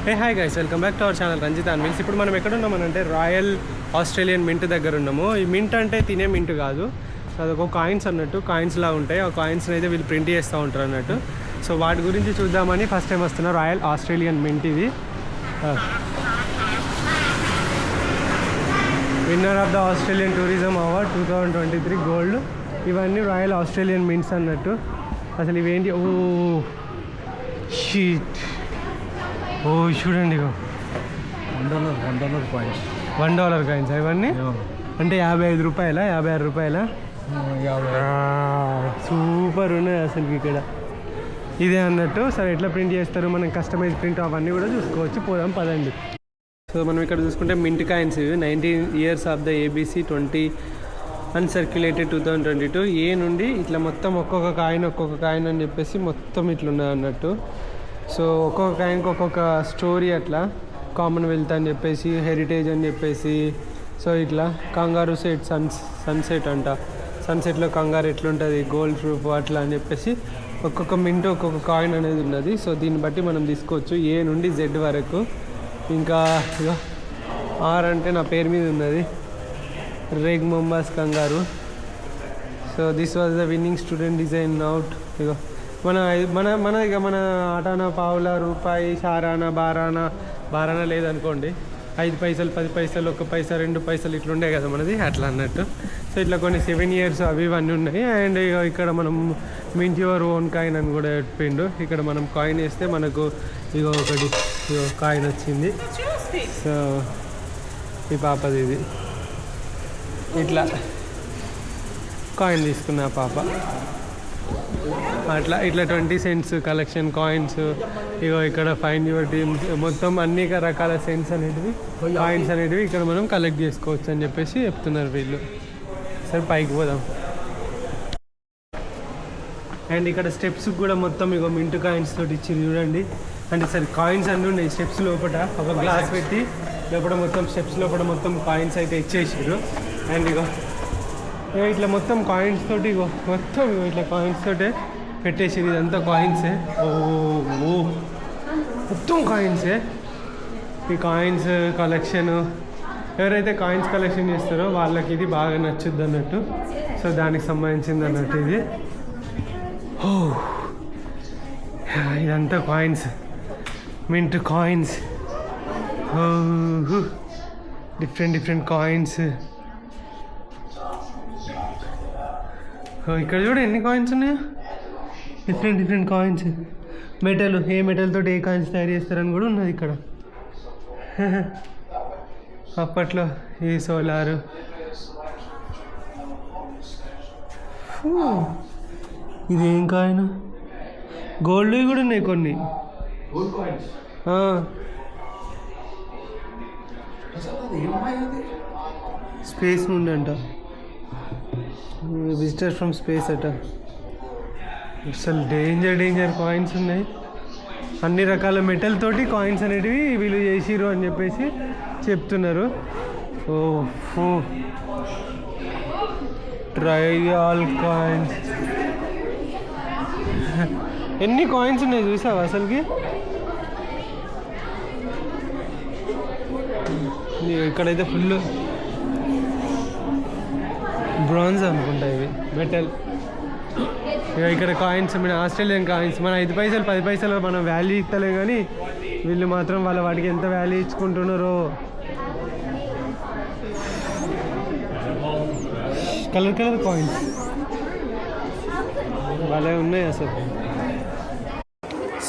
Hey hi guys, welcome back to our channel Ranjith and మిన్స్. ఇప్పుడు మనం ఎక్కడ ఉన్నామనంటే రాయల్ ఆస్ట్రేలియన్ మింట్ దగ్గర ఉన్నాము. ఈ మింట్ అంటే తినే మింట్ కాదు, అదొక కాయిన్స్ అన్నట్టు, కాయిన్స్లా ఉంటాయి. ఆ కాయిన్స్ని అయితే వీళ్ళు ప్రింట్ చేస్తూ ఉంటారు అన్నట్టు. సో వాటి గురించి చూద్దామని ఫస్ట్ టైం వస్తున్నా. రాయల్ ఆస్ట్రేలియన్ మింట్ ఇది. Winner of the Australian tourism award 2023 gold. ఇవన్నీ రాయల్ ఆస్ట్రేలియన్ మింట్స్ అన్నట్టు. అసలు ఇవేంటి? ఓ షీట్, ఓ చూడండి, $1 కాయిన్స్. $1 కాయిన్స్ ఇవన్నీ. అంటే 55 రూపాయలా, 56 రూపాయలా? సూపర్ ఉన్నాయి అసలు ఇక్కడ. ఇదే అన్నట్టు. సరే ఎట్లా ప్రింట్ చేస్తారు, మనం కస్టమైజ్ ప్రింట్ అవన్నీ కూడా చూసుకోవచ్చు. పోదాం పదండి. సో మనం ఇక్కడ చూసుకుంటే మింట్ కాయిన్స్ ఇవి. 19 years ఆఫ్ ద ABC 20 అన్సర్క్యులేటెడ్ 2022. ఏ నుండి ఇట్లా మొత్తం ఒక్కొక్క కాయిన్ అని చెప్పేసి మొత్తం ఇట్లున్నాయి అన్నట్టు. సో ఒక్కొక్క కాయిన్కి ఒక్కొక్క స్టోరీ, అట్లా కామన్వెల్త్ అని చెప్పేసి, హెరిటేజ్ అని చెప్పేసి. సో ఇట్లా కంగారు సెట్, సన్సెట్ అంట, సన్సెట్లో కంగారు ఎట్లుంటుంది, గోల్డ్ ప్రూఫ్ అట్లా అని చెప్పేసి ఒక్కొక్క మింట్ ఒక్కొక్క కాయిన్ అనేది ఉన్నది. సో దీన్ని బట్టి మనం తీసుకోవచ్చు ఏ నుండి జెడ్ వరకు. ఇంకా ఇగో ఆర్ అంటే నా పేరు మీద ఉన్నది, రేగ్ మొంబాస్ kangaroo. So this was the winning student design out. ఇగో మన ఇక మన ఆటానా, పావుల, రూపాయి, షారానా, బారానా లేదనుకోండి. 5 పైసలు, 10 పైసలు, 1 పైసా, 2 పైసలు ఇట్లా ఉండే కదా మనది, అట్లా అన్నట్టు. సో ఇట్లా కొన్ని 7 years అవి ఇవన్నీ ఉన్నాయి. అండ్ ఇక్కడ మనం మింట్ యువర్ ఓన్ కాయిన్ అని కూడా చెప్పిండు. ఇక్కడ మనం కాయిన్ వేస్తే మనకు ఇగో ఒకటి కాయిన్ వచ్చింది. సో ఈ పాపది ఇది. ఇట్లా కాయిన్ తీసుకున్న పాప. ఇట్లా 20 cents కలెక్షన్ కాయిన్స్. ఇగో ఇక్కడ ఫైండ్ యువర్ డ్రీమ్, మొత్తం అన్ని రకాల సెన్స్ అనేటివి, కాయిన్స్ అనేటివి ఇక్కడ మనం కలెక్ట్ చేసుకోవచ్చు అని చెప్పేసి చెప్తున్నారు వీళ్ళు. సరే పైకి పోదాం. అండ్ ఇక్కడ స్టెప్స్ కూడా మొత్తం ఇగో మింట్ కాయిన్స్ తోటి ఇచ్చి చూడండి. అంటే సరే కాయిన్స్ అన్నీ ఉన్నాయి స్టెప్స్ లోపల. ఒక గ్లాస్ పెట్టి లోపల మొత్తం స్టెప్స్ లోపల మొత్తం కాయిన్స్ అయితే ఇచ్చేసారు. అండ్ ఇగో ఇట్లా మొత్తం కాయిన్స్ తోటి, ఇగో మొత్తం ఇట్లా కాయిన్స్ తోటే పెట్టేసి, ఇదంతా కాయిన్సే. ఓ మొత్తం కాయిన్సే. ఈ కాయిన్స్ కలెక్షన్, ఎవరైతే కాయిన్స్ కలెక్షన్ చేస్తారో వాళ్ళకి ఇది బాగా నచ్చుద్ది అన్నట్టు. సో దానికి సంబంధించింది అన్నట్టు ఇది. ఓ ఇదంతా coins, mint coins. Different coins. ఇక్కడ చూడ ఎన్ని కాయిన్స్ ఉన్నాయో, డిఫరెంట్ కాయిన్స్. మెటల్, ఏ మెటల్ తోటి ఏ కాయిన్స్ తయారు చేస్తారని కూడా ఉన్నది ఇక్కడ. అప్పట్లో ఈ సోలారు. ఇది ఏం కాయిన్? గోల్డ్ కూడా ఉన్నాయి కొన్ని. స్పేస్ నుండి అంట, విజిటర్ ఫ్రమ్ స్పేస్ అట. అసలు డేంజర్ కాయిన్స్ ఉన్నాయి. అన్ని రకాల మెటల్ తోటి కాయిన్స్ అనేటివి వీళ్ళు చేసిరు అని చెప్పేసి చెప్తున్నారు. ఓ ట్రయల్ కాయిన్స్. ఎన్ని కాయిన్స్ ఉన్నాయి చూసావా అసలుకి? ఇక్కడైతే ఫుల్ బ్రాంజ్ అనుకుంటా, ఇవి మెటల్. ఇక్కడ కాయిన్స్, మన ఆస్ట్రేలియన్ కాయిన్స్, మన 5 పైసలు 10 పైసలు మనం వాల్యూ ఇస్తలే, కానీ వీళ్ళు మాత్రం వాళ్ళ వాటికి ఎంత వాల్యూ ఇచ్చుకుంటున్నారో. కలర్ కాయిన్స్ భలే ఉన్నాయి అసలు.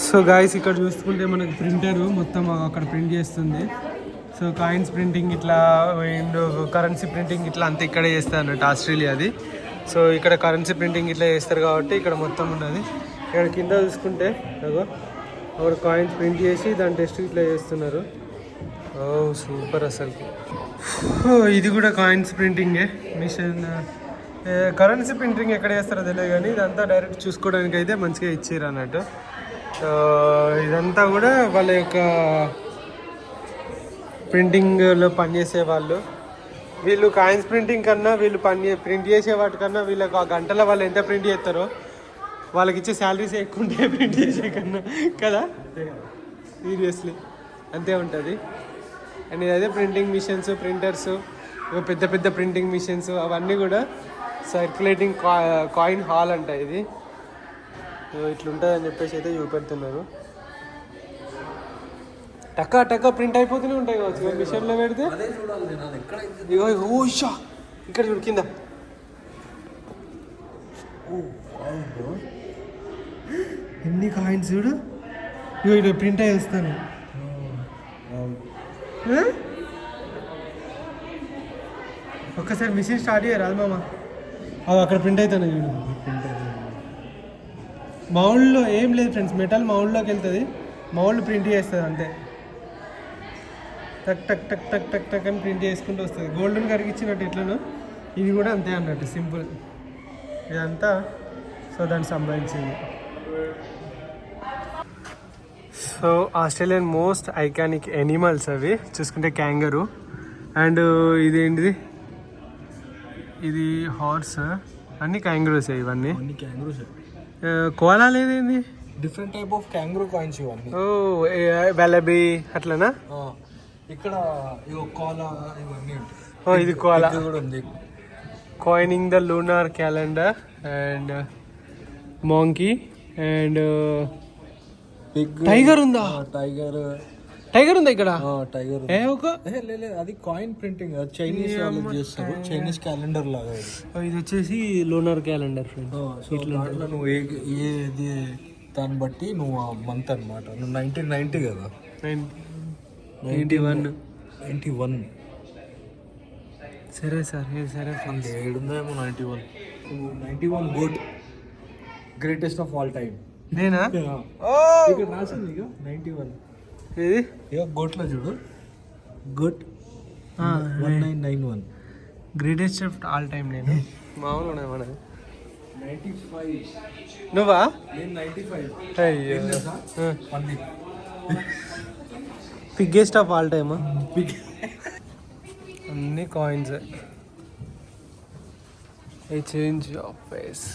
సో గాయస్ ఇక్కడ చూసుకుంటే మనకు ప్రింటర్ మొత్తం అక్కడ ప్రింట్ చేస్తుంది. సో కాయిన్స్ ప్రింటింగ్ ఇట్లా, కరెన్సీ ప్రింటింగ్ ఇట్లా అంతా ఇక్కడే చేస్తారు అన్నట్టు ఆస్ట్రేలియాది. సో ఇక్కడ కరెన్సీ ప్రింటింగ్ ఇట్లా చేస్తారు కాబట్టి ఇక్కడ మొత్తం ఉన్నది. ఇక్కడ కింద చూసుకుంటే అక్కడ కాయిన్స్ ప్రింట్ చేసి దాని టెస్ట్ ఇట్లా చేస్తున్నారు. ఓ సూపర్ అసలు. ఇది కూడా కాయిన్స్ ప్రింటింగే మిషన్. కరెన్సీ ప్రింటింగ్ ఎక్కడ చేస్తారో తెలియదు, కానీ ఇదంతా డైరెక్ట్ చూసుకోవడానికి అయితే మంచిగా ఇచ్చారు అన్నట్టు. ఇదంతా కూడా వాళ్ళ యొక్క ప్రింటింగ్లో పనిచేసే వాళ్ళు. వీళ్ళు కాయిన్స్ ప్రింటింగ్ కన్నా, వీళ్ళు ప్రింట్ చేసే వాటికన్నా వీళ్ళకి ఆ గంటలో వాళ్ళు ఎంత ప్రింట్ చేస్తారో వాళ్ళకి ఇచ్చే శాలరీస్ ఎక్కువ ఉంటాయి ప్రింట్ చేసే కన్నా కదా. సీరియస్లీ అంతే ఉంటుంది. అండ్ ఇదైతే ప్రింటింగ్ మిషన్స్, ప్రింటర్స్, పెద్ద పెద్ద ప్రింటింగ్ మిషన్స్ అవన్నీ కూడా సర్క్యులేటింగ్ కాయిన్ హాల్ అంట ఇది. ఇట్లుంటుంది అని చెప్పేసి అయితే చూపెడుతున్నారు. టక్కా టక్కా ప్రింట్ అయిపోతూనే ఉంటాయి కావచ్చు మిషన్లో పెడితే. ఇగో ఓషా ఇక్కడ చూడు కింద. ఎన్ని కాయిన్స్ చూడు. ఇగో ఇక్కడ ప్రింట్ అయ్యి వస్తాను. ఒక్కసారి మిషన్ స్టార్ట్ చేయరాదు మామ. అవి అక్కడ ప్రింట్ అవుతాను చూడు. మౌల్డ్లో ఏం లేదు ఫ్రెండ్స్, మెటల్ మౌల్డ్లోకి వెళ్తుంది, మౌల్డ్ ప్రింట్ చేస్తుంది అంతే. టక్ టక్ టక్ టక్ టక్ టక్ అని ప్రింట్ చేసుకుంటూ వస్తుంది. గోల్డెన్ కరిగిచ్చినట్టు ఎట్లనో ఇది కూడా అంతే అన్నట్టు, సింపుల్ ఇదంతా. సో దానికి సంబంధించింది. So Australian most iconic animals అవి చూసుకుంటే క్యాంగరు. అండ్ ఇదేంటిది, ఇది హార్స్, అన్ని క్యాంగరూస్ ఇవన్నీ. కోలా లేదేంది, different type of kangaroo coins ఇవన్నీ. ఓ వెలబీ అట్లనా. ఇక్కడ కోలా ఇవన్నీ ఉంటాయి. ఓ ఇది కోలా కూడా ఉంది. Coining the lunar calendar and monkey and tiger ఉందా. టైగర్ ఉందా ఇక్కడ. టైగర్ అది కాయిన్ ప్రింటింగ్, చైనీస్ వాళ్ళు చేస్తారు. చైనీస్ క్యాలెండర్ లాగా ఇది వచ్చేసి లూనార్ క్యాలెండర్ ఫ్రెండ్. దాంట్లో నువ్వు ఏది దాన్ని బట్టి నువ్వు ఆ మంత్ అనమాట. నువ్వు 1990 కదా, 91. సరే సార్, సరే ఫ్రెండ్స్. ఏడుందేమో 91 good greatest of all time. నేనా ఇక్కడ రాసింది ఇక 91. ఇది ఇక గోట్లో చూడు, good 1991 greatest of all time. నేను మామూలుగా మన 95. నువ్వా? నేను 95. అయ్యో బిగ్గెస్ట్ ఆఫ్ ఆల్ టైమ్. అన్ని coins. A change of face.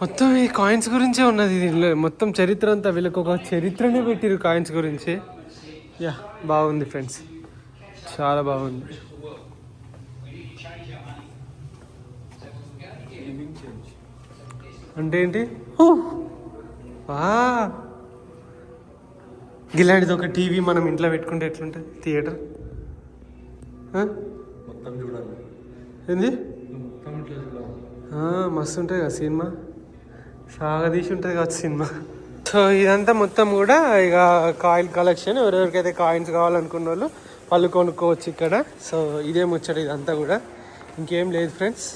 మొత్తం ఈ కాయిన్స్ గురించే ఉన్నది దీనిలో. మొత్తం చరిత్ర అంతా వీళ్ళకి ఒక చరిత్రనే పెట్టిరు కాయిన్స్ గురించి. యా బాగుంది ఫ్రెండ్స్, చాలా బాగుంది. అంటే ఏంటి, ఇలాంటిది ఒక టీవీ మనం ఇంట్లో పెట్టుకుంటే ఎట్లుంటుంది థియేటర్. మొత్తం చూడాలి ఏంది, మస్తు ఉంటుంది కదా సినిమా, సాగదీసి ఉంటుంది కదా సినిమా. సో ఇదంతా మొత్తం కూడా ఇక కాయిన్ కలెక్షన్. ఎవరెవరికైతే కాయిన్స్ కావాలనుకున్న వాళ్ళు కొనుక్కోవచ్చు ఇక్కడ. సో ఇదే ముచ్చట ఇదంతా కూడా, ఇంకేం లేదు ఫ్రెండ్స్.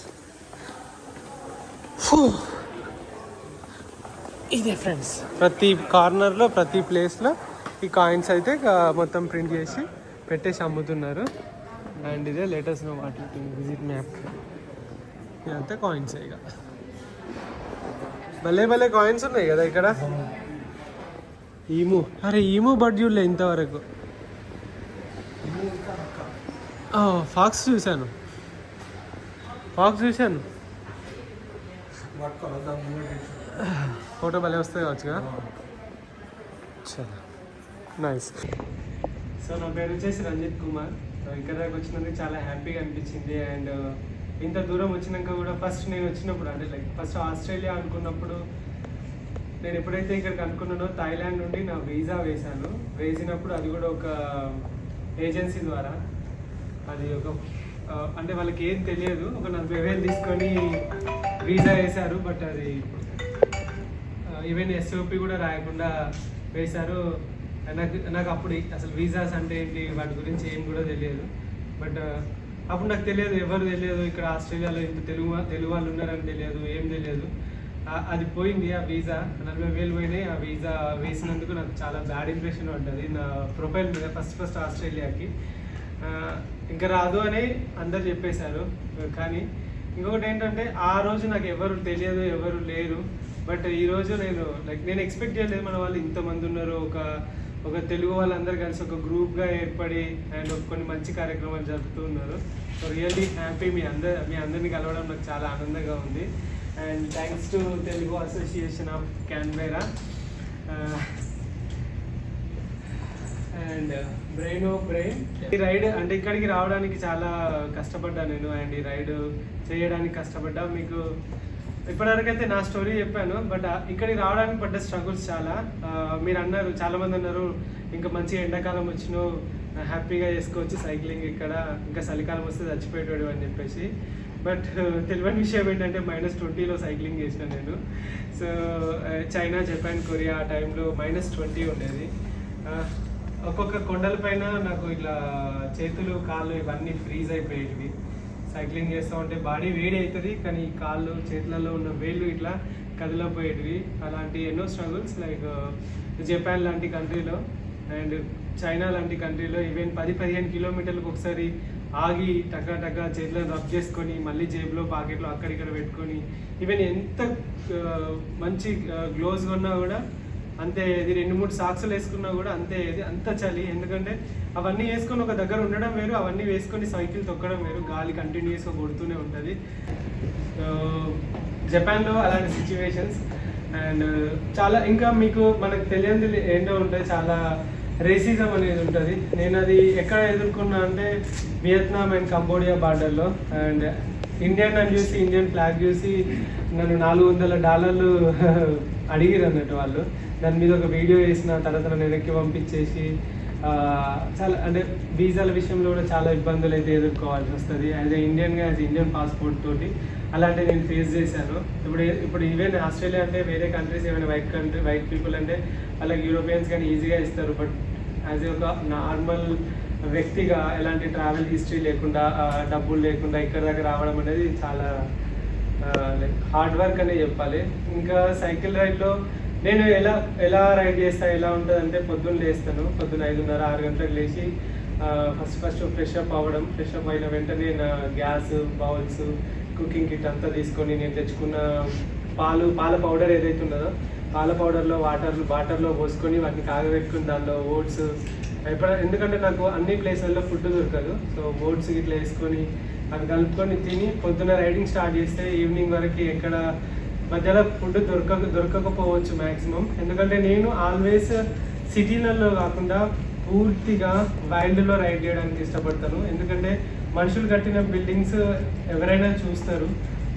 ఇదే ఫ్రెండ్స్, ప్రతి కార్నర్లో ప్రతి ప్లేస్లో ఈ కాయిన్స్ అయితే మొత్తం ప్రింట్ చేసి పెట్టేసి అమ్ముతున్నారు. అండ్ ఇదే latest know what visit map. ఇదంతా కాయిన్స్ ఇక భలే భలే కాయిన్స్ ఉన్నాయి కదా ఇక్కడ. ఈము, అరే ఈము బట్ చూడలే ఇంతవరకు. ఫాక్స్ చూశాను, ఫోటో భలే వస్తాయి కావచ్చుగా. చాలా నైస్. సో నా పేరు వచ్చేసి రంజిత్ కుమార్. ఇక్కడ దాకా వచ్చినందుకు చాలా హ్యాపీగా అనిపించింది. అండ్ ఇంత దూరం వచ్చినాక కూడా ఫస్ట్ నేను వచ్చినప్పుడు, అంటే లైక్ ఫస్ట్ ఆస్ట్రేలియా అనుకున్నప్పుడు, నేను ఎప్పుడైతే ఇక్కడికి అనుకున్నానో థాయిలాండ్ నుండి నా వీసా వేసినప్పుడు అది కూడా ఒక ఏజెన్సీ ద్వారా. అది ఒక అంటే వాళ్ళకి ఏం తెలియదు, ఒక 40,000 తీసుకొని వీసా వేశారు. బట్ అది ఈవెన్ ఎస్ఓపి కూడా రాయకుండా వేశారు. నాకు అప్పుడు అసలు వీసాస్ అంటే ఏంటి వాటి గురించి ఏం కూడా తెలియదు. బట్ అప్పుడు నాకు తెలియదు, ఎవరు తెలియదు ఇక్కడ ఆస్ట్రేలియాలో ఇంత తెలుగు వాళ్ళు ఉన్నారని తెలియదు, ఏం తెలియదు. అది పోయింది ఆ వీసా, 40,000 పోయినాయి. ఆ వీసా వేసినందుకు నాకు చాలా బ్యాడ్ ఇంప్రెషన్ ఉంటుంది నా ప్రొఫైల్ మీద ఫస్ట్ ఆస్ట్రేలియాకి. ఇంకా రాదు అని అందరు చెప్పేశారు. కానీ ఇంకొకటి ఏంటంటే ఆ రోజు నాకు ఎవరు తెలియదు, ఎవరు లేరు. బట్ ఈరోజు నేను ఎక్స్పెక్ట్ చేయలేదు మన వాళ్ళు ఇంతమంది ఉన్నారు. ఒక తెలుగు వాళ్ళందరూ కలిసి ఒక గ్రూప్గా ఏర్పడి అండ్ కొన్ని మంచి కార్యక్రమాలు జరుపుతూ ఉన్నారు. So really happy. మీ అందరినీ కలవడం నాకు చాలా ఆనందంగా ఉంది. And thanks to Telugu association of Canberra. And brain of brain. ఈ రైడ్ అంటే ఇక్కడికి రావడానికి చాలా కష్టపడ్డా నేను, అండ్ ఈ రైడ్ చేయడానికి కష్టపడ్డా. మీకు ఇప్పటివరకు అయితే నా స్టోరీ చెప్పాను, బట్ ఇక్కడికి రావడానికి పడ్డ స్ట్రగుల్స్ చాలా. మీరు అన్నారు, చాలామంది అన్నారు ఇంకా మంచిగా ఎండాకాలం వచ్చిన హ్యాపీగా చేసుకోవచ్చు సైక్లింగ్ ఇక్కడ, ఇంకా చలికాలం వస్తే చచ్చిపోయేటోడు అని చెప్పేసి. బట్ తెలియని విషయం ఏంటంటే -20లో సైక్లింగ్ చేసిన నేను. సో చైనా, జపాన్, కొరియా ఆ టైంలో -20 ఉండేది. ఒక్కొక్క కొండల పైన నాకు ఇట్లా చేతులు, కాళ్ళు ఇవన్నీ ఫ్రీజ్ అయిపోయేవి. సైక్లింగ్ చేస్తూ ఉంటే బాడీ వేడి అవుతుంది, కానీ కాళ్ళు, చేతులలో ఉన్న వేళ్ళు ఇట్లా కదిలిపోయేటివి. అలాంటి ఎన్నో స్ట్రగుల్స్, లైక్ జపాన్ లాంటి కంట్రీలో అండ్ చైనా లాంటి కంట్రీలో ఈవెన్ 10-15 కిలోమీటర్లకు ఒకసారి ఆగి టకా చేతులను రబ్ చేసుకొని మళ్ళీ జేబులో, పాకెట్లో అక్కడిక్కడ పెట్టుకొని, ఈవెన్ ఎంత మంచి గ్లోవ్స్ కొన్నా కూడా అంతే, ఇది 2-3 సాక్సులు వేసుకున్నా కూడా అంతే, అంత చలి. ఎందుకంటే అవన్నీ వేసుకొని ఒక దగ్గర ఉండడం వేరు, అవన్నీ వేసుకొని సైకిల్ తొక్కడం వేరు, గాలి కంటిన్యూస్గా కొడుతూనే ఉంటుంది. జపాన్లో అలాంటి సిచ్యువేషన్స్. అండ్ చాలా ఇంకా మీకు మనకు తెలియదు ఏంటో ఉంటాయి, చాలా రేసిజం అనేది ఉంటుంది. నేను అది ఎక్కడ ఎదుర్కొన్నా అంటే వియత్నాం అండ్ కంబోడియా బార్డర్లో. అండ్ ఇండియన్ అని చూసి, ఇండియన్ ఫ్లాగ్ చూసి నన్ను $400 అడిగిరు అన్నట్టు వాళ్ళు. దాని మీద ఒక వీడియో వేసిన తర్వాత నన్ను వెనక్కి పంపించేసి చాలా, అంటే వీసాల విషయంలో కూడా చాలా ఇబ్బందులు అయితే ఎదుర్కోవాల్సి వస్తుంది యాజ్ ఇండియన్గా, యాజ్ ఇండియన్ పాస్పోర్ట్ తోటి. అలాంటివి నేను ఫేస్ చేశాను. ఇప్పుడు ఈవెన్ ఆస్ట్రేలియా అంటే వేరే కంట్రీస్ ఏమైనా వైట్ పీపుల్ అంటే అలాగే యూరోపియన్స్ కానీ ఈజీగా ఇస్తారు. బట్ యాజ్ ఒక నార్మల్ వ్యక్తిగా ఎలాంటి ట్రావెల్ హిస్టరీ లేకుండా, డబ్బులు లేకుండా ఇక్కడ దాకా రావడం అనేది చాలా లైక్ హార్డ్ వర్క్ అనే చెప్పాలి. ఇంకా సైకిల్ రైడ్లో నేను ఎలా రైడ్ చేస్తాను, ఎలా ఉంటుంది అంటే పొద్దున్న లేస్తాను, పొద్దున్న 5:30-6 గంటలకు లేచి ఫస్ట్ ఫ్రెష్ అప్ అవ్వడం. ఫ్రెష్ అప్ అయిన వెంటనే నా గ్యాస్, బౌల్స్, కుకింగ్ కిట్ అంతా తీసుకొని నేను తెచ్చుకున్న పాల పౌడర్ ఏదైతే ఉన్నదో పాల పౌడర్లో వాటర్లో పోసుకొని వాటిని కాగబెట్టుకుని దానిలో ఓట్స్, ఎందుకంటే నాకు అన్ని ప్లేసుల్లో ఫుడ్ దొరకదు. సో ఓట్స్ ఇట్లా వేసుకొని అవి కలుపుకొని తిని పొద్దున్న రైడింగ్ స్టార్ట్ చేస్తే ఈవినింగ్ వరకు ఎక్కడ మధ్యలో ఫుడ్ దొరకకపోవచ్చు మ్యాక్సిమం. ఎందుకంటే నేను ఆల్వేస్ సిటీలలో కాకుండా పూర్తిగా వైల్డ్లో రైడ్ చేయడానికి ఇష్టపడతాను. ఎందుకంటే మనుషులు కట్టిన బిల్డింగ్స్ ఎవరైనా చూస్తారు,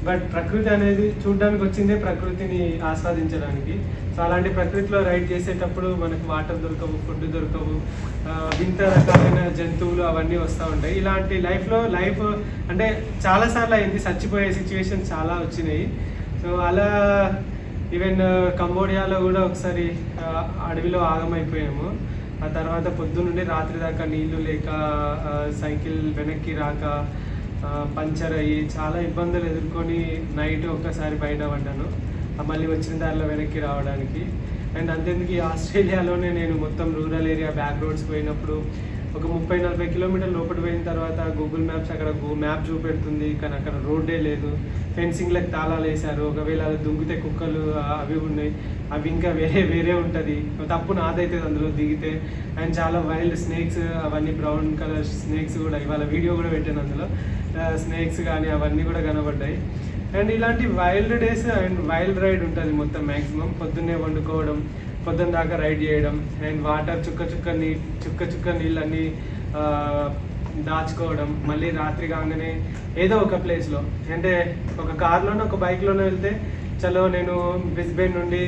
బట్ ప్రకృతి అనేది చూడడానికి వచ్చిందే ప్రకృతిని ఆస్వాదించడానికి. సో అలాంటి ప్రకృతిలో రైడ్ చేసేటప్పుడు మనకు వాటర్ దొరకవు, ఫుడ్ దొరకవు, వింత రకాలైన జంతువులు అవన్నీ వస్తూ ఉంటాయి. ఇలాంటి లైఫ్ అంటే చాలాసార్లు అయింది, చచ్చిపోయే సిచ్యువేషన్ చాలా వచ్చినాయి. సో అలా ఈవెన్ కంబోడియాలో కూడా ఒకసారి అడవిలో ఆగమైపోయాము. ఆ తర్వాత పొద్దున్నుండి రాత్రి దాకా నీళ్లు లేక, సైకిల్ వెనక్కి రాక, పంచర్ అయ్యి చాలా ఇబ్బందులు ఎదుర్కొని నైట్ ఒక్కసారి బయట పడ్డాను, మళ్ళీ వచ్చిన దారిలో వెనక్కి రావడానికి. అండ్ అంతేందుకు ఈ ఆస్ట్రేలియాలోనే నేను మొత్తం రూరల్ ఏరియా బ్యాక్ రోడ్స్ పోయినప్పుడు ఒక 30-40 కిలోమీటర్ల లోపల పోయిన తర్వాత గూగుల్ మ్యాప్స్ అక్కడ మ్యాప్ చూపెడుతుంది, కానీ అక్కడ రోడ్డే లేదు. ఫెన్సింగ్లకు తాళాలు వేశారు, ఒకవేళ అది దుంగితే కుక్కలు అవి ఉన్నాయి, అవి ఇంకా వేరే ఉంటుంది. తప్పు నాదైతే అందులో దిగితే. అండ్ చాలా వైల్డ్ స్నేక్స్, అవన్నీ బ్రౌన్ కలర్ స్నేక్స్ కూడా, ఇవాళ వీడియో కూడా పెట్టాను అందులో, స్నేక్స్ కానీ అవన్నీ కూడా కనబడ్డాయి. అండ్ ఇలాంటి wild days and wild ride ఉంటుంది మొత్తం మ్యాక్సిమం. పొద్దున్నే వండుకోవడం, పొద్దున్న దాకా రైడ్ చేయడం, అండ్ వాటర్ చుక్క నీళ్ళన్నీ దాచుకోవడం, మళ్ళీ రాత్రి కాగానే ఏదో ఒక ప్లేస్లో, అంటే ఒక కార్లోనో ఒక బైక్లోనో వెళ్తే చలో నేను బ్రిస్బేన్ నుండి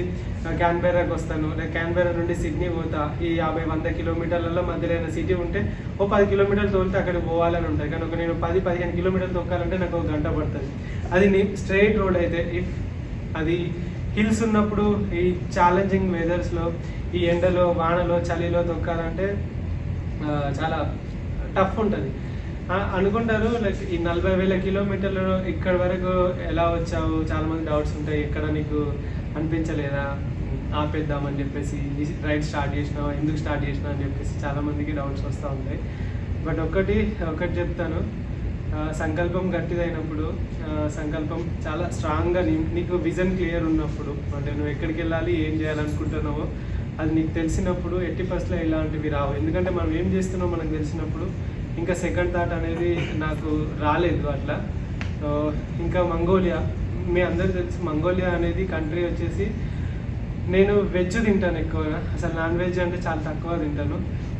క్యాన్బెరాకి వస్తాను, లేదా క్యాన్బెరా నుండి సిడ్నీ పోతా, ఈ 50-100 కిలోమీటర్లలో మధ్యలో ఏదైనా సిటీ ఉంటే 10 కిలోమీటర్లు తోలితే అక్కడికి పోవాలని ఉంటుంది. కానీ నేను 10-15 కిలోమీటర్లు తొక్కాలంటే నాకు 1 గంట పడుతుంది. అది స్ట్రైట్ రోడ్ అయితే. ఇఫ్ అది హిల్స్ ఉన్నప్పుడు ఈ ఛాలెంజింగ్ వెదర్స్లో, ఈ ఎండలో, వానలో, చలిలో తొక్కాలంటే చాలా టఫ్ ఉంటుంది. అనుకుంటారు లైక్ ఈ 40,000 కిలోమీటర్లు ఇక్కడి వరకు ఎలా వచ్చావు, చాలామంది డౌట్స్ ఉంటాయి. ఎక్కడ నీకు అనిపించలేదా ఆపేద్దామని చెప్పేసి, రైడ్ స్టార్ట్ చేసినావు, ఎందుకు స్టార్ట్ చేసినావు అని చెప్పేసి చాలామందికి డౌట్స్ వస్తూ ఉంటాయి. బట్ ఒకటి చెప్తాను, సంకల్పం గట్టిదైనప్పుడు, సంకల్పం చాలా స్ట్రాంగ్గా, నీకు విజన్ క్లియర్ ఉన్నప్పుడు, అంటే నువ్వు ఎక్కడికి వెళ్ళాలి, ఏం చేయాలనుకుంటున్నావో అది నీకు తెలిసినప్పుడు ఎట్టి ఫస్ట్లో ఇలాంటివి రావు. ఎందుకంటే మనం ఏం చేస్తున్నామో మనకు తెలిసినప్పుడు ఇంకా సెకండ్ థాట్ అనేది నాకు రాలేదు అట్లా. ఇంకా మంగోలియా, మీ అందరికీ తెలుసు మంగోలియా అనేది కంట్రీ వచ్చేసి నేను వెజ్ తింటాను ఎక్కువగా, అసలు నాన్ వెజ్ అంటే చాలా తక్కువ తింటాను.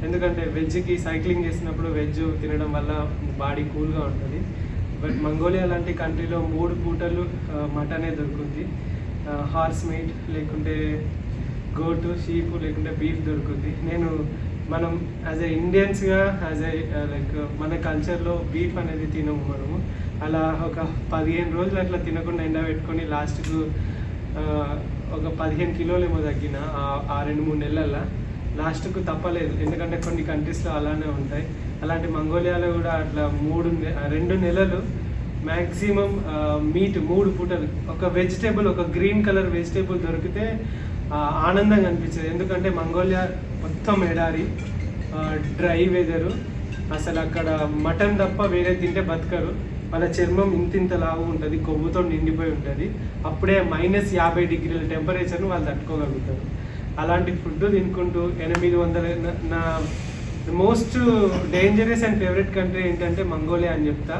ఎందుకంటే వెజ్కి సైక్లింగ్ చేసినప్పుడు వెజ్ తినడం వల్ల బాడీ కూల్గా ఉంటుంది. బట్ మంగోలియా లాంటి కంట్రీలో 3 పూటలు మటనే దొరుకుతుంది. హార్స్ మీట్ లేకుంటే గోటు, షీప్ లేకుంటే బీఫ్ దొరుకుతుంది. మనం యాజ్ ఏ ఇండియన్స్గా లైక్ మన కల్చర్లో బీఫ్ అనేది తినము మనము. అలా ఒక 15 రోజులు అట్లా తినకుండా ఎండబెట్టుకొని లాస్ట్కు ఒక 15 కిలోలు ఏమో తగ్గిన ఆ 2-3 నెలల్లో. లాస్ట్కు తప్పలేదు, ఎందుకంటే కొన్ని కంట్రీస్లో అలానే ఉంటాయి. అలాంటి మంగోలియాలో కూడా అట్లా 2 నెలలు మ్యాక్సిమం మీట్ 3 పూటలు ఒక వెజిటేబుల్, ఒక గ్రీన్ కలర్ వెజిటేబుల్ దొరికితే ఆనందంగా అనిపించేది. ఎందుకంటే మంగోలియా మొత్తం ఎడారి, డ్రై వెదరు, అసలు అక్కడ మటన్ తప్ప వేరే తింటే బతకరు. వాళ్ళ చర్మం ఇంత లావు ఉంటుంది, కొవ్వుతో నిండిపోయి ఉంటుంది. అప్పుడే -50 డిగ్రీల టెంపరేచర్ను వాళ్ళు తట్టుకోగలుగుతారు. అలాంటి ఫుడ్ తినుకుంటూ 800 నా most dangerous and favourite country ఏంటంటే మంగోలియా అని చెప్తా.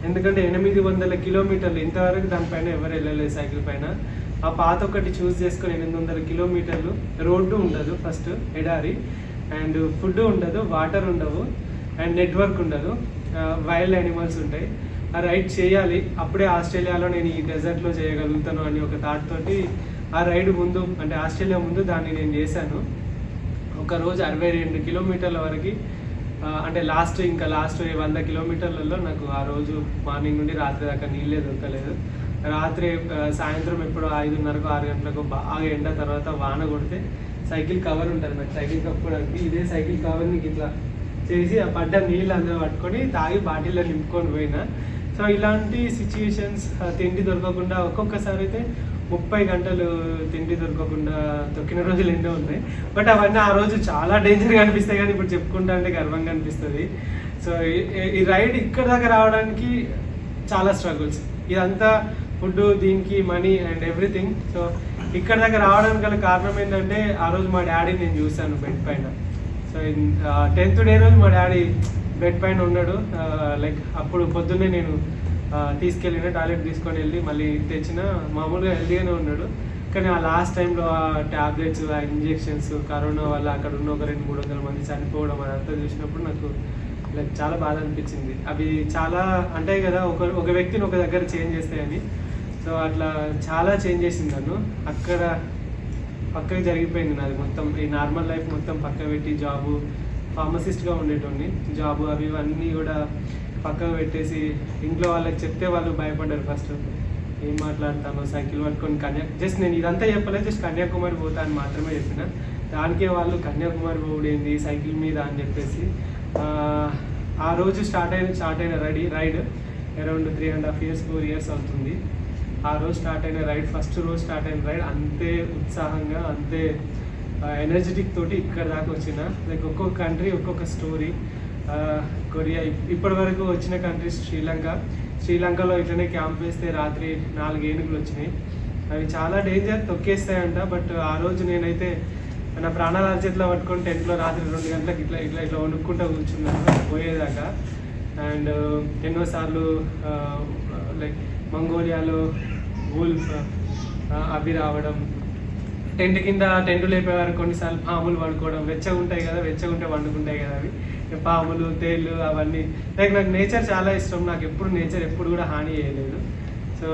ఎందుకంటే 800 కిలోమీటర్లు ఇంతవరకు దానిపైన ఎవరు వెళ్ళలేదు సైకిల్ పైన. ఆ పాత ఒకటి చూస్ చేసుకొని 800 కిలోమీటర్లు, రోడ్డు ఉండదు, ఫస్ట్ ఎడారి, అండ్ ఫుడ్ ఉండదు, వాటర్ ఉండవు, అండ్ నెట్వర్క్ ఉండదు, వైల్డ్ యానిమల్స్ ఉంటాయి. ఆ రైడ్ చేయాలి, అప్పుడే ఆస్ట్రేలియాలో నేను ఈ డెజర్ట్లో చేయగలుగుతాను అని ఒక థాట్ తోటి ఆ రైడ్ ముందు, అంటే ఆస్ట్రేలియా ముందు దాన్ని నేను చేశాను. ఒకరోజు 62 కిలోమీటర్ల వరకు, అంటే లాస్ట్ 100 కిలోమీటర్లలో నాకు ఆ రోజు మార్నింగ్ నుండి రాత్రి దాకా నీళ్ళే దొరకలేదు. రాత్రి సాయంత్రం ఎప్పుడో 5:30 6 గంటలకు బాగా ఎండ, తర్వాత వాన కొడితే సైకిల్ కవర్ ఉంటుంది నాకు సైకిల్ కప్పుకోవడానికి, ఇదే సైకిల్ కవర్ని ఇట్లా చేసి ఆ పడ్డ నీళ్ళు అందరూ పట్టుకొని తాగి బాటిల్లో నింపుకొని పోయినా. సో ఇలాంటి సిచ్యుయేషన్స్, తిండి దొరకకుండా ఒక్కొక్కసారి అయితే 30 గంటలు తిండి దొరకకుండా తొక్కిన రోజులు ఎన్నో ఉన్నాయి. బట్ అవన్నీ ఆ రోజు చాలా డేంజర్గా అనిపిస్తాయి, కానీ ఇప్పుడు చెప్పుకుంటా అంటే గర్వంగా అనిపిస్తుంది. సో ఈ రైడ్ ఇక్కడ దాకా రావడానికి చాలా స్ట్రగుల్స్, ఇదంతా ఫుడ్, దీనికి మనీ అండ్ ఎవ్రీథింగ్. సో ఇక్కడ దాకా రావడానికి గల కారణం ఏంటంటే ఆ రోజు మా డాడీని నేను చూశాను బెడ్ పైన. సో 10th డే రోజు మా డాడీ బెడ్ పైన ఉన్నాడు. లైక్ అప్పుడు పొద్దున్నే నేను తీసుకెళ్ళిన టాయిలెట్ తీసుకొని వెళ్ళి మళ్ళీ తెచ్చిన, మామూలుగా హెల్తీగానే ఉన్నాడు. కానీ ఆ లాస్ట్ టైంలో ఆ ట్యాబ్లెట్స్, ఆ ఇంజెక్షన్స్, కరోనా వల్ల అక్కడ ఉన్న ఒక 200-300 మంది చనిపోవడం అదంతా చూసినప్పుడు నాకు లైక్ చాలా బాధ అనిపించింది. అవి చాలా అంటాయి కదా, ఒక వ్యక్తిని ఒక దగ్గర చేంజ్ చేస్తాయని. సో అట్లా చాలా చేంజ్ చేసింది నన్ను. అక్కడ పక్కకి జరిగిపోయింది నాది మొత్తం, ఈ నార్మల్ లైఫ్ మొత్తం పక్క పెట్టి జాబు, ఫార్మసిస్ట్గా ఉండేటోని, జాబు అవి ఇవన్నీ కూడా పక్కకు పెట్టేసి ఇంట్లో వాళ్ళకి చెప్తే వాళ్ళు భయపడ్డారు. ఫస్ట్ ఏం మాట్లాడతాను, సైకిల్ పట్టుకొని జస్ట్ నేను ఇదంతా చెప్పలేదు, జస్ట్ కన్యాకుమారి పోతా అని మాత్రమే చెప్పిన. దానికే వాళ్ళు కన్యాకుమారి పోవుడేంది సైకిల్ మీద అని చెప్పేసి. ఆ రోజు స్టార్ట్ అయిన రైడ్ అరౌండ్ 3.5 years 4 years అవుతుంది. ఆ రోజు స్టార్ట్ అయిన రైడ్, ఫస్ట్ రోజు స్టార్ట్ అయిన రైడ్ అంతే ఉత్సాహంగా, అంతే ఎనర్జెటిక్ తోటి ఇక్కడ దాకా వచ్చిన. లైక్ ఒక్కొక్క కంట్రీ ఒక్కొక్క స్టోరీ. కొరియా, ఇప్పటి వరకు వచ్చిన కంట్రీస్ శ్రీలంకలో ఇట్లనే క్యాంప్ వేస్తే రాత్రి 4 ఏనుగులు వచ్చినాయి. అవి చాలా డేంజర్, తొక్కేస్తాయంట. బట్ ఆ రోజు నేనైతే నా ప్రాణాల చేతిలో పట్టుకొని టెంట్లో రాత్రి 2 గంటలకు ఇట్లా వణుక్కుంటూ కూర్చున్నాను పోయేదాకా. అండ్ ఎన్నోసార్లు లైక్ మంగోలియాలో వూల్ఫ్ అవి రావడం, టెంట్ లేపేవారు, కొన్నిసార్లు పాములు పడుకోవడం, వెచ్చగా ఉంటాయి కదా, వెచ్చగుంటే వండుకుంటాయి కదా అవి, పాములు, తేళ్ళు అవన్నీ. లైక్ నాకు నేచర్ చాలా ఇష్టం, నాకు ఎప్పుడు నేచర్ ఎప్పుడు కూడా హాని చేయలేదు. సో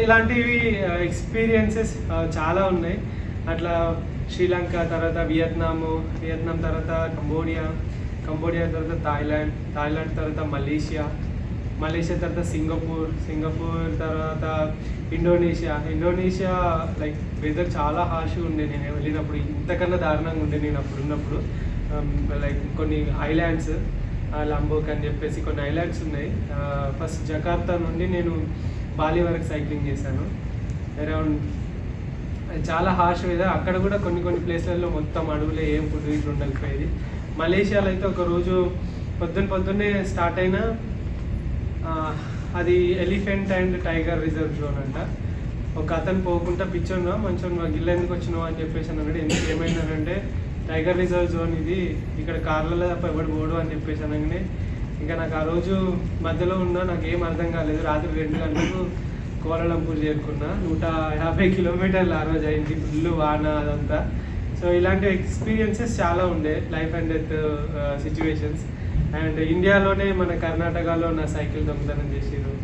ఇలాంటివి ఎక్స్పీరియన్సెస్ చాలా ఉన్నాయి. అట్లా శ్రీలంక తర్వాత వియత్నాం తర్వాత కంబోడియా తర్వాత థాయిలాండ్ తర్వాత మలేషియా తర్వాత సింగపూర్ తర్వాత ఇండోనేషియా. లైక్ వెదర్ చాలా హార్ష్గా ఉండే నేను వెళ్ళినప్పుడు, ఇంతకన్నా దారుణంగా ఉండే నేను అప్పుడు ఉన్నప్పుడు. లైక్ కొన్ని ఐలాండ్స్, లంబోక్ అని చెప్పేసి కొన్ని ఐలాండ్స్ ఉన్నాయి. ఫస్ట్ జకార్తా నుండి నేను బాలి వరకు సైక్లింగ్ చేశాను. అరౌండ్ చాలా హార్ష్ వెదర్. అక్కడ కూడా కొన్ని ప్లేస్లలో మొత్తం అడవులే, ఏం ఫుడ్ ఇట్లా ఉండకపోయేది. మలేషియాలో అయితే ఒకరోజు పొద్దున్నే స్టార్ట్ అయినా, అది elephant and tiger reserve zone అంట. ఒక అతను పోకుండా పిచ్చోన్నా మంచిగా గిల్ల ఎందుకు వచ్చినావు అని చెప్పేసి అన్నాడు. ఎందుకు ఏమైందంటే టైగర్ రిజర్వ్ జోన్ ఇది, ఇక్కడ కార్లలో తప్ప ఎవడు పోడు అని చెప్పేసి అనగానే ఇంకా నాకు ఆ రోజు మధ్యలో ఉన్నా నాకు ఏం అర్థం కాలేదు. రాత్రి 2 గంటలకు కోలాలంపూర్ చేరుకున్నా. 150 కిలోమీటర్లు ఆ రోజు అయింది, ఫుల్ వాన అదంతా. సో ఇలాంటి ఎక్స్పీరియన్సెస్ చాలా ఉండే, life and death situations. And ఇండియాలోనే మన కర్ణాటకలో నా సైకిల్ దొంగతనం చేసిర్రు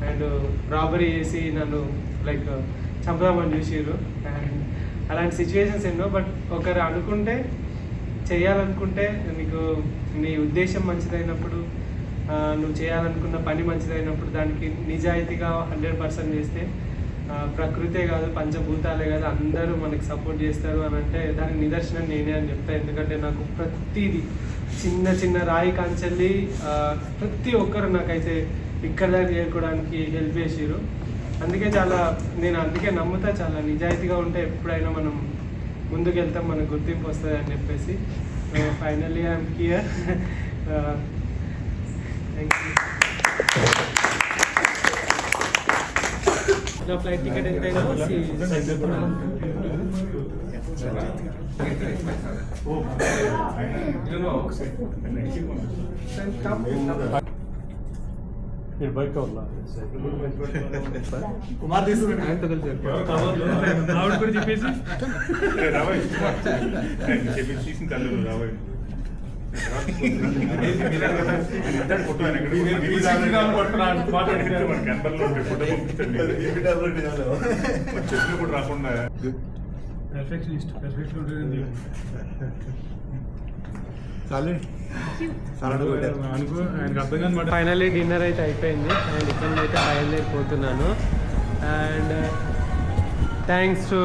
అండ్ రాబరీ చేసి నన్ను లైక్ చంపుదామని చూసిర్రు. అండ్ అలాంటి సిచ్యువేషన్స్ ఎన్నో. బట్ ఒకరు అనుకుంటే, చేయాలనుకుంటే, నీకు నీ ఉద్దేశం మంచిదైనప్పుడు, నువ్వు చేయాలనుకున్న పని మంచిదైనప్పుడు దానికి నిజాయితీగా 100% చేస్తే ప్రకృతే కాదు, పంచభూతాలే కాదు, అందరూ మనకి సపోర్ట్ చేస్తారు అని అంటే దానికి నిదర్శనం నేనే అని చెప్తాను. ఎందుకంటే నాకు ప్రతిదీ చిన్న చిన్న రాయి కాంచెల్లి ప్రతి ఒక్కరు నాకైతే ఇక్కడ దాకా చేరుకోవడానికి హెల్ప్ చేసిరు. అందుకే నేను అందుకే నమ్ముతా, చాలా నిజాయితీగా ఉంటే ఎప్పుడైనా మనం ముందుకు వెళ్తాం, మనకు గుర్తింపు వస్తుంది అని చెప్పేసి. Finally I'm here. Thank you. నా ఫ్లైట్ టికెట్ ఎంతైనా కుమార్ చెప్పేసి రాకుండా ఫైనల్లీ డిన్నర్ అయితే అయిపోయింది అండ్ ఇక్కడ అయితే బయలుదేరిపోతున్నాను. And thanks to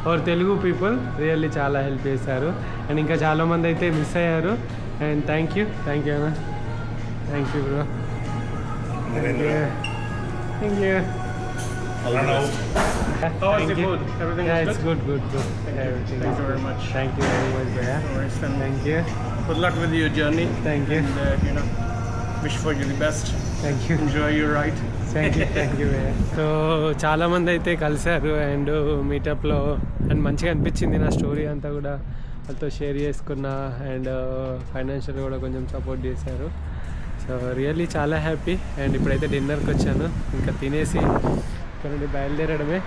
our Telugu people, really చాలా హెల్ప్ చేశారు. అండ్ ఇంకా చాలామంది అయితే మిస్ అయ్యారు. అండ్ థ్యాంక్ యూ అన్న, thank you bro, thank you. How was the food? Everything was It's good. Everything Thank is you very good. much. Thank you very much, Bhaiya. No worries, then. Thank you. Good luck with your journey. Thank you. And wish for you the best. Thank you. Enjoy your ride. Thank you భయ్యా. So చాలామంది అయితే కలిశారు and మీటప్లో. And మంచిగా అనిపించింది నా story అంతా కూడా వాళ్ళతో షేర్ చేసుకున్నా. అండ్ ఫైనాన్షియల్ కూడా కొంచెం సపోర్ట్ చేశారు. సో రియల్లీ చాలా హ్యాపీ. అండ్ ఇప్పుడైతే డిన్నర్కి వచ్చాను, ఇంకా తినేసి ఇక్కడ నుండి బయలుదేరడమే.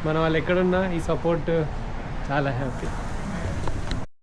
మన వాళ్ళు ఎక్కడున్నా ఈ సపోర్ట్ చాలా హ్యాపీ.